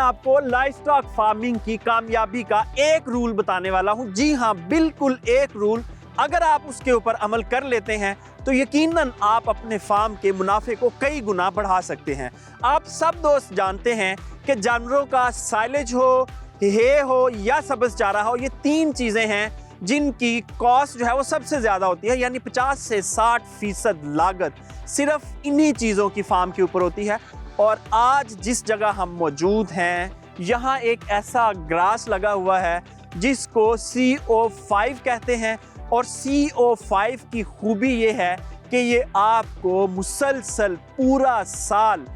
आपको livestock farming की कामयाबी का एक रूल बताने वाला हूं। जी हां, बिल्कुल एक रूल। अगर आप उसके ऊपर अमल कर लेते हैं तो यकीनन आप अपने फार्म के मुनाफे को कई गुना बढ़ा सकते हैं। आप सब दोस्त जानते हैं कि जानवरों का साइलेज हो, हे हो या सब्ज चारा हो, ये तीन चीज़ें हैं जिनकी कॉस्ट जो है वो सबसे ज़्यादा होती है, यानी 50 से 60% लागत सिर्फ इन्हीं चीज़ों की फार्म के ऊपर होती है। और आज जिस जगह हम मौजूद हैं, यहाँ एक ऐसा ग्रास लगा हुआ है जिसको CO5 कहते हैं। और CO5 की खूबी ये है कि ये आपको मुसलसल पूरा साल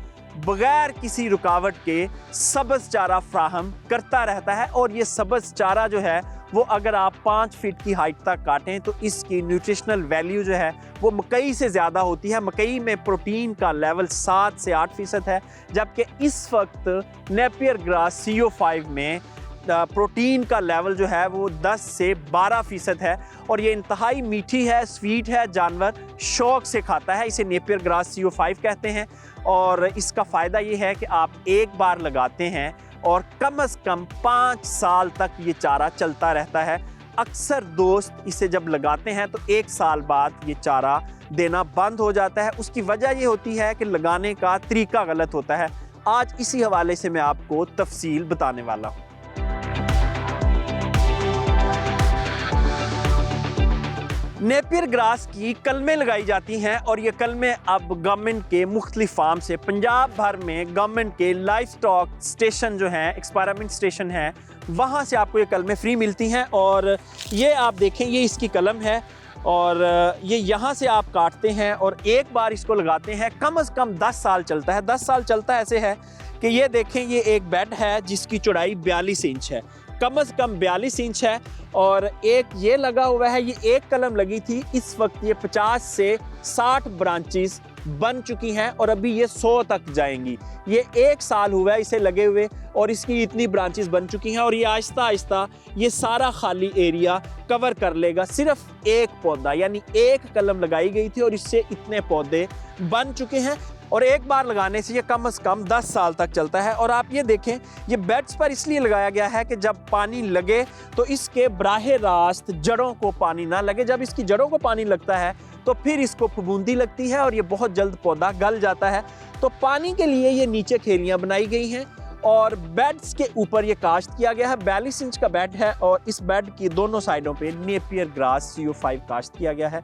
बगैर किसी रुकावट के सब्ज़ चारा फ्राहम करता रहता है। और ये सब्ज़ चारा जो है वो अगर आप 5 फीट की हाइट तक काटें तो इसकी न्यूट्रिशनल वैल्यू जो है वो मकई से ज़्यादा होती है। मकई में प्रोटीन का लेवल 7 से 8% है, जबकि इस वक्त नेपियर ग्रास CO5 में प्रोटीन का लेवल जो है वो 10 से 12% है। और ये इंतहाई मीठी है, स्वीट है, जानवर शौक से खाता है। इसे नेपियर ग्रास CO5 कहते हैं। और इसका फ़ायदा ये है कि आप एक बार लगाते हैं और कम से कम 5 साल तक ये चारा चलता रहता है। अक्सर दोस्त इसे जब लगाते हैं तो 1 साल बाद ये चारा देना बंद हो जाता है। उसकी वजह ये होती है कि लगाने का तरीका गलत होता है। आज इसी हवाले से मैं आपको तफसील बताने वाला हूँ। नेपियर ग्रास की कलमें लगाई जाती हैं और ये कलमें अब गवर्नमेंट के मुख्तलिफ फार्म से पंजाब भर में गवर्नमेंट के लाइवस्टॉक स्टेशन जो हैं, एक्सपेरिमेंट स्टेशन हैं, वहाँ से आपको ये कलमें फ्री मिलती हैं। और ये आप देखें, ये इसकी कलम है और ये यहाँ से आप काटते हैं और एक बार इसको लगाते हैं, कम से कम 10 साल चलता है। 10 साल चलता ऐसे है कि ये देखें, ये एक बेड है जिसकी चौड़ाई 42 इंच है, कम से कम 42 इंच है। और एक ये लगा हुआ है, ये एक कलम लगी थी, इस वक्त ये 50 से 60 ब्रांचेस बन चुकी हैं और अभी ये 100 तक जाएंगी। ये 1 साल हुआ है इसे लगे हुए और इसकी इतनी ब्रांचेस बन चुकी हैं और ये आहिस्ता आहिस्ता ये सारा खाली एरिया कवर कर लेगा। सिर्फ एक पौधा, यानी एक कलम लगाई गई थी और इससे इतने पौधे बन चुके हैं। और एक बार लगाने से ये कम से कम 10 साल तक चलता है। और आप ये देखें, ये बेड्स पर इसलिए लगाया गया है कि जब पानी लगे तो इसके बराहे रास्त जड़ों को पानी ना लगे। जब इसकी जड़ों को पानी लगता है तो फिर इसको फफूंदी लगती है और ये बहुत जल्द पौधा गल जाता है। तो पानी के लिए ये नीचे खेलियां बनाई गई हैं और बेड्स के ऊपर ये काश्त किया गया है। 42 इंच का बेड है और इस बेड की दोनों साइडों पे नेपियर ग्रास CO5 काश्त किया गया है।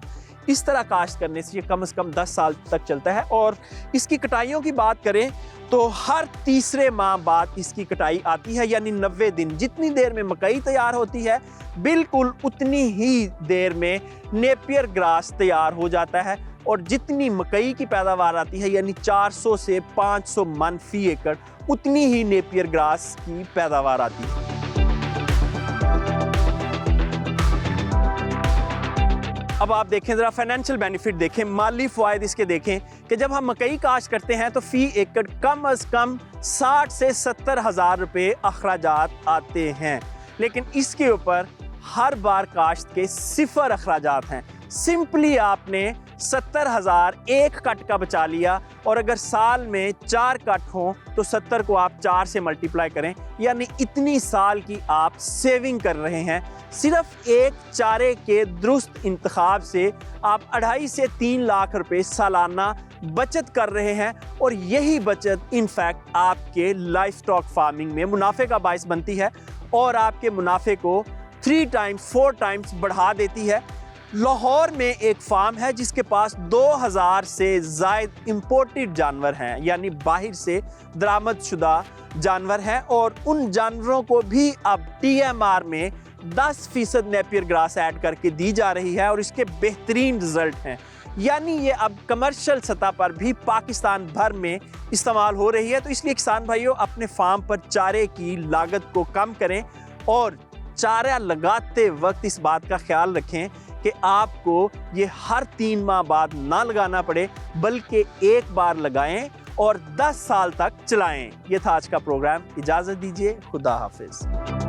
इस तरह काश्त करने से ये कम 10 साल तक चलता है। और इसकी कटाइयों की बात करें तो हर तीसरे माह बाद इसकी कटाई आती है, यानी 90 दिन। जितनी देर में मकई तैयार होती है, बिल्कुल उतनी ही देर में नेपियर ग्रास तैयार हो जाता है। और जितनी मकई की पैदावार आती है, यानी 400 से 500 मन फी एकड़, उतनी ही नेपियर ग्रास की पैदावार आती है। अब आप देखें, ज़रा फाइनेंशियल बेनिफिट देखें, माली फ़वाइद इसके देखें कि जब हम मकई काश्त करते हैं तो फ़ी एकड़ कम से कम 60 से 70 हज़ार रुपये अखराजात आते हैं। लेकिन इसके ऊपर हर बार काश्त के 0 अखराजात हैं। सिंपली आपने 70,000 एक कट का बचा लिया और अगर साल में 4 कट हों तो 70 को आप 4 से मल्टीप्लाई करें, यानी इतनी साल की आप सेविंग कर रहे हैं। सिर्फ एक चारे के दुरुस्त इंतखाब से आप 2.5 से 3 लाख रुपए सालाना बचत कर रहे हैं। और यही बचत इनफैक्ट आपके लाइवस्टॉक फार्मिंग में मुनाफे का बायस बनती है और आपके मुनाफे को 3 टाइम्स 4 टाइम्स बढ़ा देती है। लाहौर में एक फार्म है जिसके पास 2000 से ज़ायद इंपोर्टेड जानवर हैं, यानी बाहर से दरामद शुदा जानवर हैं। और उन जानवरों को भी अब TMR में 10% नेपियर ग्रास ऐड करके दी जा रही है और इसके बेहतरीन रिजल्ट हैं। यानी ये अब कमर्शियल सतह पर भी पाकिस्तान भर में इस्तेमाल हो रही है। तो इसलिए किसान भाइयों, अपने फार्म पर चारे की लागत को कम करें और चारा लगाते वक्त इस बात का ख्याल रखें कि आपको ये हर 3 माह बाद ना लगाना पड़े, बल्कि एक बार लगाएं और 10 साल तक चलाएं। ये था आज का प्रोग्राम। इजाज़त दीजिए, खुदा हाफिज।